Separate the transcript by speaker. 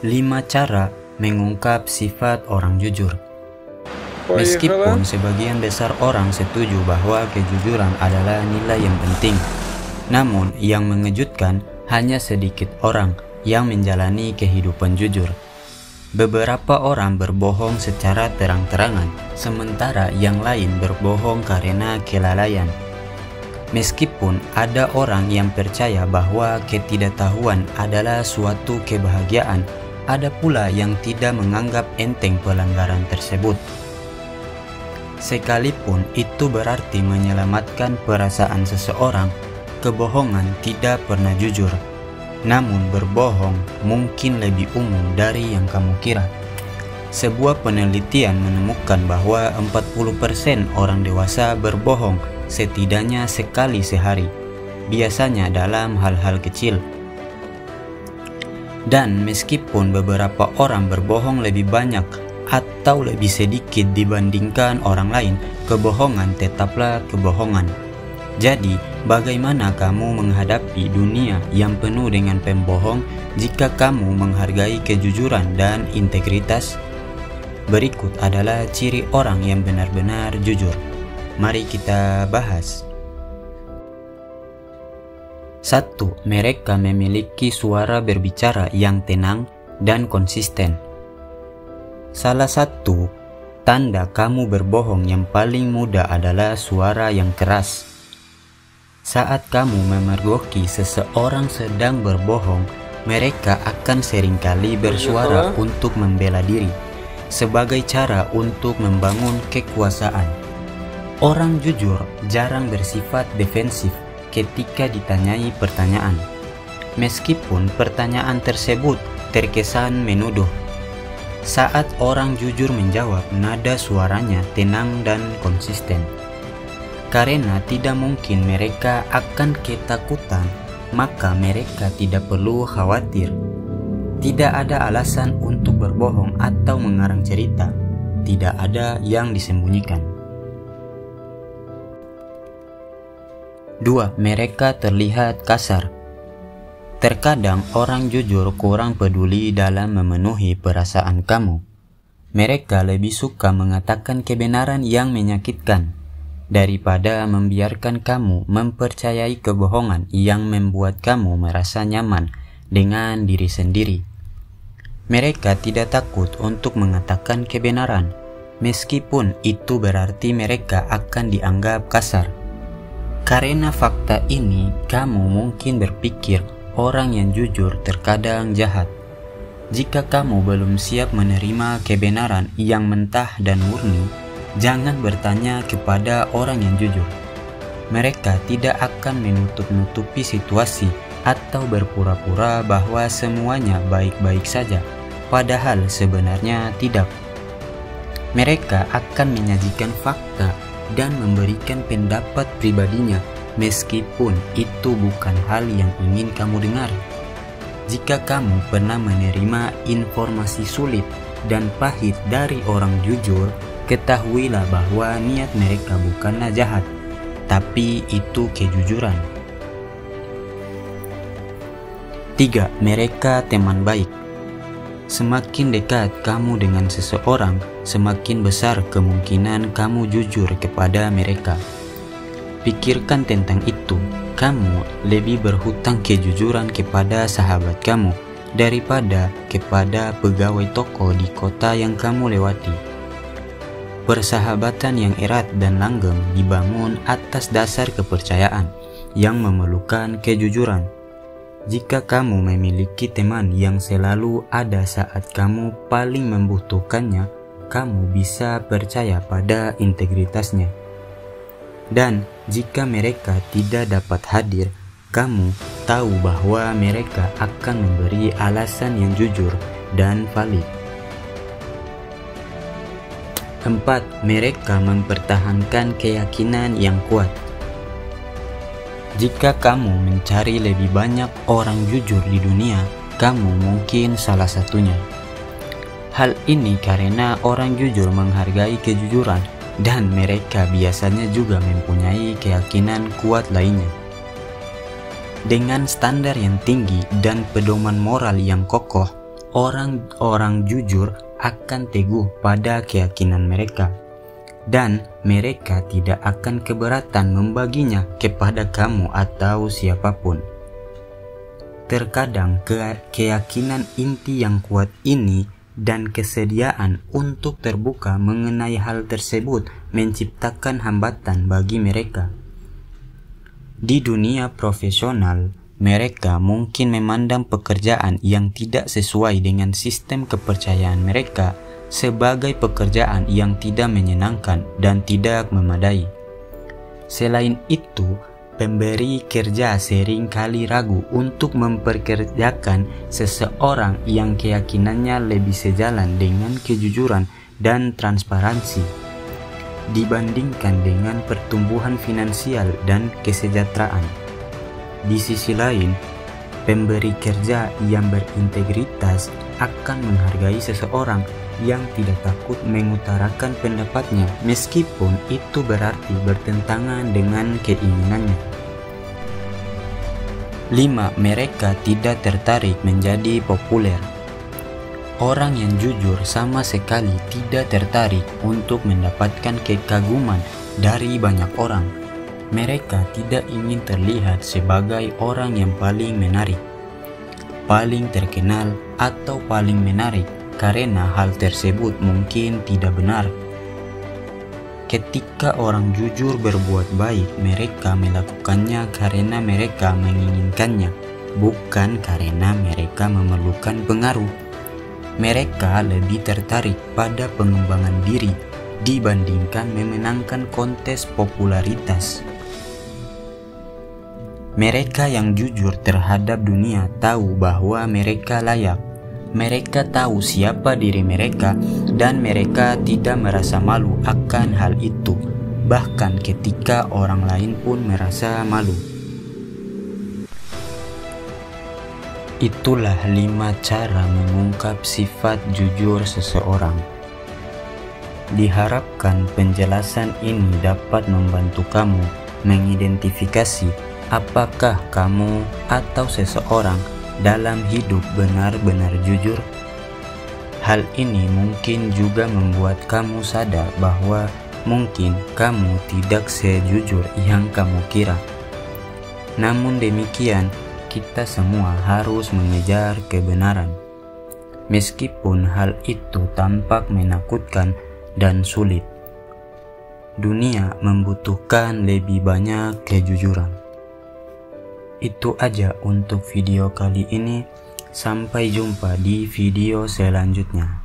Speaker 1: 5 cara mengungkap sifat orang jujur. Meskipun sebagian besar orang setuju bahwa kejujuran adalah nilai yang penting, namun yang mengejutkan hanya sedikit orang yang menjalani kehidupan jujur. Beberapa orang berbohong secara terang-terangan, sementara yang lain berbohong karena kelalaian. Meskipun ada orang yang percaya bahwa ketidaktahuan adalah suatu kebahagiaan, ada pula yang tidak menganggap enteng pelanggaran tersebut. Sekalipun itu berarti menyelamatkan perasaan seseorang, kebohongan tidak pernah jujur. Namun berbohong mungkin lebih umum dari yang kamu kira. Sebuah penelitian menemukan bahwa 40% orang dewasa berbohong setidaknya sekali sehari, biasanya dalam hal-hal kecil. Dan meskipun beberapa orang berbohong lebih banyak atau lebih sedikit dibandingkan orang lain, kebohongan tetaplah kebohongan. Jadi, bagaimana kamu menghadapi dunia yang penuh dengan pembohong jika kamu menghargai kejujuran dan integritas? Berikut adalah ciri orang yang benar-benar jujur. Mari kita bahas. 1. Mereka memiliki suara berbicara yang tenang dan konsisten. Salah satu tanda kamu berbohong yang paling mudah adalah suara yang keras. Saat kamu memergoki seseorang sedang berbohong, mereka akan seringkali bersuara untuk membela diri, sebagai cara untuk membangun kekuasaan. Orang jujur jarang bersifat defensif ketika ditanyai pertanyaan, meskipun pertanyaan tersebut terkesan menuduh. Saat orang jujur menjawab, nada suaranya tenang dan konsisten. Karena tidak mungkin mereka akan ketakutan, maka mereka tidak perlu khawatir. Tidak ada alasan untuk berbohong atau mengarang cerita. Tidak ada yang disembunyikan. 2. Mereka terlihat kasar. Terkadang orang jujur kurang peduli dalam memenuhi perasaan kamu. Mereka lebih suka mengatakan kebenaran yang menyakitkan daripada membiarkan kamu mempercayai kebohongan yang membuat kamu merasa nyaman dengan diri sendiri. Mereka tidak takut untuk mengatakan kebenaran, meskipun itu berarti mereka akan dianggap kasar. Karena fakta ini, kamu mungkin berpikir orang yang jujur terkadang jahat. Jika kamu belum siap menerima kebenaran yang mentah dan murni, jangan bertanya kepada orang yang jujur. Mereka tidak akan menutup-nutupi situasi atau berpura-pura bahwa semuanya baik-baik saja, padahal sebenarnya tidak. Mereka akan menyajikan fakta dan memberikan pendapat pribadinya, meskipun itu bukan hal yang ingin kamu dengar. Jika kamu pernah menerima informasi sulit dan pahit dari orang jujur, ketahuilah bahwa niat mereka bukanlah jahat, tapi itu kejujuran. 3. Mereka teman baik. Semakin dekat kamu dengan seseorang, semakin besar kemungkinan kamu jujur kepada mereka. Pikirkan tentang itu. Kamu lebih berhutang kejujuran kepada sahabat kamu daripada kepada pegawai toko di kota yang kamu lewati. Persahabatan yang erat dan langgeng dibangun atas dasar kepercayaan yang memerlukan kejujuran. Jika kamu memiliki teman yang selalu ada saat kamu paling membutuhkannya, kamu bisa percaya pada integritasnya. Dan jika mereka tidak dapat hadir, kamu tahu bahwa mereka akan memberi alasan yang jujur dan valid. 4. Mereka mempertahankan keyakinan yang kuat. Jika kamu mencari lebih banyak orang jujur di dunia, kamu mungkin salah satunya. Hal ini karena orang jujur menghargai kejujuran dan mereka biasanya juga mempunyai keyakinan kuat lainnya. Dengan standar yang tinggi dan pedoman moral yang kokoh, orang-orang jujur akan teguh pada keyakinan mereka, dan mereka tidak akan keberatan membaginya kepada kamu atau siapapun. Terkadang keyakinan inti yang kuat ini dan kesediaan untuk terbuka mengenai hal tersebut menciptakan hambatan bagi mereka. Di dunia profesional, mereka mungkin memandang pekerjaan yang tidak sesuai dengan sistem kepercayaan mereka sebagai pekerjaan yang tidak menyenangkan dan tidak memadai. Selain itu, pemberi kerja sering kali ragu untuk memperkerjakan seseorang yang keyakinannya lebih sejalan dengan kejujuran dan transparansi dibandingkan dengan pertumbuhan finansial dan kesejahteraan. Di sisi lain, pemberi kerja yang berintegritas akan menghargai seseorang yang tidak takut mengutarakan pendapatnya meskipun itu berarti bertentangan dengan keinginannya. 5. Mereka tidak tertarik menjadi populer. Orang yang jujur sama sekali tidak tertarik untuk mendapatkan kekaguman dari banyak orang. Mereka tidak ingin terlihat sebagai orang yang paling menarik, paling terkenal, atau paling menarik, karena hal tersebut mungkin tidak benar. Ketika orang jujur berbuat baik, mereka melakukannya karena mereka menginginkannya, bukan karena mereka memerlukan pengaruh. Mereka lebih tertarik pada pengembangan diri dibandingkan memenangkan kontes popularitas. Mereka yang jujur terhadap dunia tahu bahwa mereka layak. Mereka tahu siapa diri mereka dan mereka tidak merasa malu akan hal itu, bahkan ketika orang lain pun merasa malu. Itulah 5 cara mengungkap sifat jujur seseorang. Diharapkan penjelasan ini dapat membantu kamu mengidentifikasi apakah kamu atau seseorang dalam hidup benar-benar jujur. Hal ini mungkin juga membuat kamu sadar bahwa mungkin kamu tidak sejujur yang kamu kira. Namun demikian, kita semua harus mengejar kebenaran. Meskipun hal itu tampak menakutkan dan sulit, dunia membutuhkan lebih banyak kejujuran. Itu aja untuk video kali ini. Sampai jumpa di video selanjutnya.